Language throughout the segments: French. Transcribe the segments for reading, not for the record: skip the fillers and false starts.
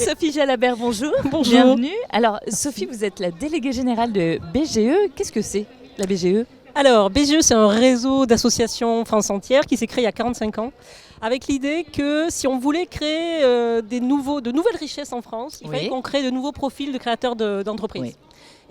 Sophie Jalabert, bonjour. Bonjour. Bienvenue. Alors, Sophie, vous êtes la déléguée générale de BGE. Qu'est-ce que c'est, la BGE ? Alors, BGE, c'est un réseau d'associations France entière qui s'est créé il y a 45 ans, avec l'idée que si on voulait créer de nouvelles richesses en France, il fallait qu'on crée de nouveaux profils de créateurs d'entreprises. Oui.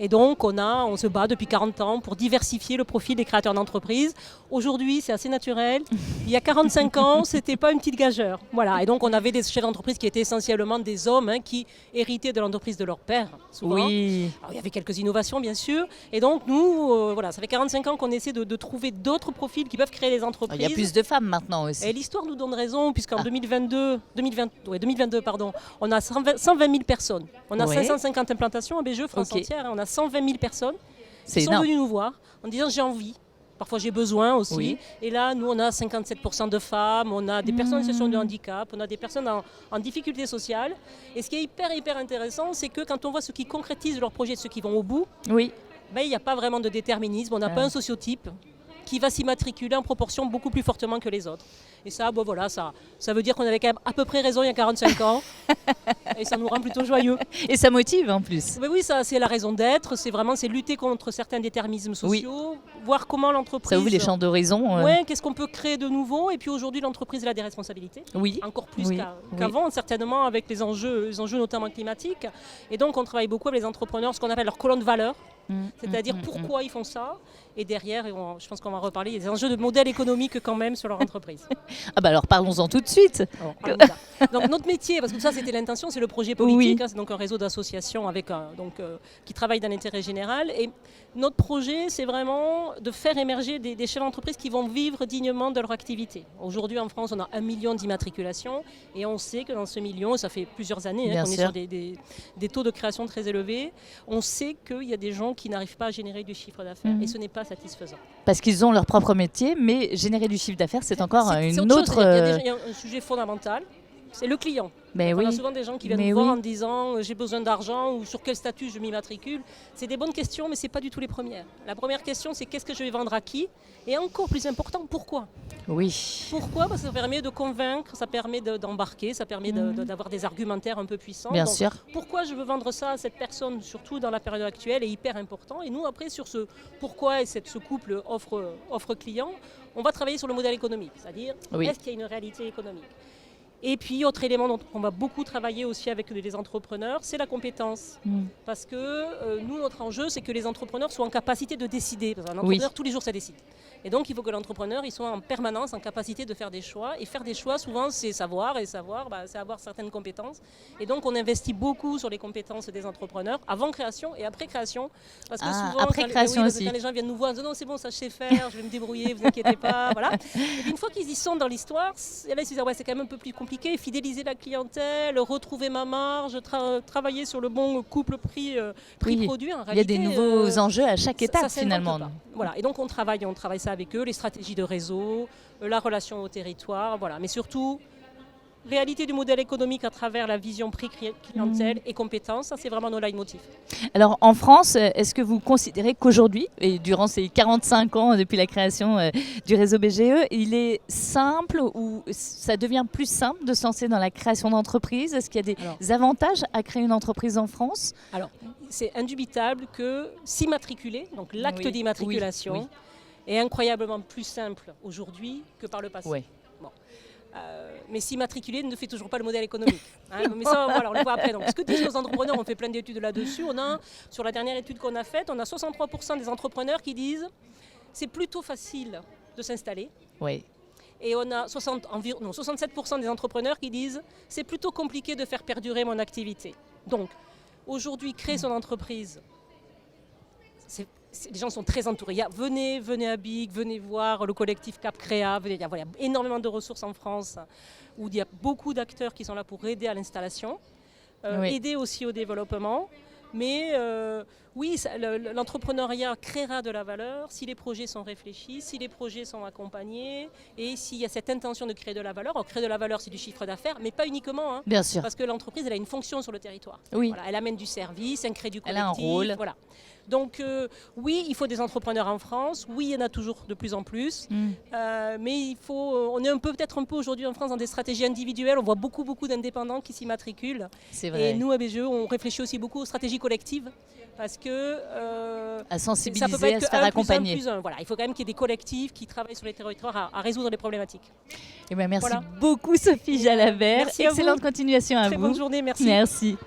Et donc, on se bat depuis 40 ans pour diversifier le profil des créateurs d'entreprises. Aujourd'hui, c'est assez naturel. Il y a 45 ans, ce n'était pas une petite gageure. Voilà. Et donc, on avait des chefs d'entreprise qui étaient essentiellement des hommes qui héritaient de l'entreprise de leur père, souvent. Oui. Alors, il y avait quelques innovations, bien sûr. Et donc, nous, ça fait 45 ans qu'on essaie de trouver d'autres profils qui peuvent créer des entreprises. Il y a plus de femmes maintenant aussi. Et l'histoire nous donne raison, puisqu'en 2022, on a 120 000 personnes. On a 550 implantations à BGE, France entière. On a 120 000 personnes qui sont venues nous voir en disant j'ai envie, parfois j'ai besoin aussi. Oui. Et là, nous, on a 57% de femmes, on a des personnes en situation de handicap, on a des personnes en difficulté sociale. Et ce qui est hyper intéressant, c'est que quand on voit ceux qui concrétisent leurs projets, ceux qui vont au bout, il n'y a pas vraiment de déterminisme, on n'a pas un sociotype qui va s'immatriculer en proportion beaucoup plus fortement que les autres. Et ça, ça veut dire qu'on avait quand même à peu près raison il y a 45 ans. Et ça nous rend plutôt joyeux. Et ça motive en plus. Mais oui, ça, c'est la raison d'être. C'est lutter contre certains déterminismes sociaux, voir comment l'entreprise... Ça ouvre les champs d'horizon. Oui, qu'est-ce qu'on peut créer de nouveau. Et puis aujourd'hui, l'entreprise elle a des responsabilités. Oui. Encore plus qu'avant, certainement, avec les enjeux notamment climatiques. Et donc, on travaille beaucoup avec les entrepreneurs, ce qu'on appelle leur colonne de valeur. C'est-à-dire pourquoi ils font ça. Et derrière, je pense qu'on va reparler, il y a des enjeux de modèle économique quand même sur leur entreprise. Ah bah alors parlons-en tout de suite. Donc notre métier, parce que ça c'était l'intention, c'est le projet politique, c'est donc un réseau d'associations qui travaillent dans l'intérêt général. Et notre projet, c'est vraiment de faire émerger des chefs d'entreprise qui vont vivre dignement de leur activité. Aujourd'hui en France, on a 1 million d'immatriculations et on sait que dans ce million, ça fait plusieurs années qu'on est sur des taux de création très élevés, on sait qu'il y a des gens qui n'arrivent pas à générer du chiffre d'affaires et ce n'est pas satisfaisant. Parce qu'ils ont leur propre métier, mais générer du chiffre d'affaires, c'est encore une autre... Il y a un sujet fondamental, c'est le client. On a souvent des gens qui viennent nous voir en disant j'ai besoin d'argent ou sur quel statut je m'immatricule. C'est des bonnes questions, mais ce n'est pas du tout les premières. La première question, c'est qu'est-ce que je vais vendre à qui ? Et encore plus important, pourquoi ? Oui. Pourquoi ? Parce que ça permet de convaincre, ça permet d'embarquer, ça permet d'avoir des argumentaires un peu puissants. Bien sûr. Pourquoi je veux vendre ça à cette personne, surtout dans la période actuelle, est hyper important. Et nous, après, sur ce pourquoi et ce couple offre-client, on va travailler sur le modèle économique. C'est-à-dire, est-ce qu'il y a une réalité économique ? Et puis, autre élément dont on va beaucoup travailler aussi avec les entrepreneurs, c'est la compétence. Parce que nous, notre enjeu, c'est que les entrepreneurs soient en capacité de décider. Parce qu'un entrepreneur, tous les jours, ça décide. Et donc, il faut que l'entrepreneur il soit en permanence en capacité de faire des choix. Et faire des choix, souvent, c'est savoir. Et savoir, c'est avoir certaines compétences. Et donc, on investit beaucoup sur les compétences des entrepreneurs, avant création et après création. Parce que souvent, après création aussi. Quand les gens viennent nous voir, ils disent non, c'est bon, ça je sais faire, je vais me débrouiller, vous inquiétez pas. Voilà. Et puis, une fois qu'ils y sont dans l'histoire, là, ils se disent c'est quand même un peu plus compliqué. Fidéliser la clientèle, retrouver ma marge, travailler sur le bon couple prix-produit. En réalité, il y a des nouveaux enjeux à chaque étape finalement. Voilà. Et donc on travaille ça avec eux, les stratégies de réseau, la relation au territoire, voilà. Mais surtout, réalité du modèle économique à travers la vision prix clientèle et compétences, ça c'est vraiment nos leitmotifs. Alors en France, est-ce que vous considérez qu'aujourd'hui, et durant ces 45 ans depuis la création du réseau BGE, il est simple ou ça devient plus simple de se lancer dans la création d'entreprise ? Est-ce qu'il y a des avantages à créer une entreprise en France ? Alors c'est indubitable que s'immatriculer, donc l'acte d'immatriculation, est incroyablement plus simple aujourd'hui que par le passé. Mais s'immatriculer ne fait toujours pas le modèle économique. Mais ça, on le voit après. Donc, ce que disent nos entrepreneurs, on fait plein d'études là-dessus. Sur la dernière étude qu'on a faite, on a 63% des entrepreneurs qui disent c'est plutôt facile de s'installer. Oui. Et on a 67% des entrepreneurs qui disent c'est plutôt compliqué de faire perdurer mon activité. Donc, aujourd'hui, créer son entreprise, les gens sont très entourés. Venez à BIC, venez voir le collectif Cap Créa. Il y a énormément de ressources en France où il y a beaucoup d'acteurs qui sont là pour aider à l'installation, aider aussi au développement. Mais l'entrepreneuriat créera de la valeur si les projets sont réfléchis, si les projets sont accompagnés et s'il y a cette intention de créer de la valeur. Alors, créer de la valeur, c'est du chiffre d'affaires, mais pas uniquement. Bien sûr. Parce que l'entreprise, elle a une fonction sur le territoire. Oui. Voilà, elle amène du service, elle crée du collectif. Elle a un rôle. Voilà. Donc oui, il faut des entrepreneurs en France. Oui, il y en a toujours de plus en plus. Mais on est peut-être un peu aujourd'hui en France dans des stratégies individuelles. On voit beaucoup d'indépendants qui s'y matriculent. C'est vrai. Et nous, à BGE, on réfléchit aussi beaucoup aux stratégies collectives. Parce que à sensibiliser, ça peut pas être à se faire accompagner. Voilà, il faut quand même qu'il y ait des collectifs qui travaillent sur les territoires à résoudre les problématiques. Et merci beaucoup Sophie Jalabert. Excellente continuation à vous. Très bonne journée, merci. Merci.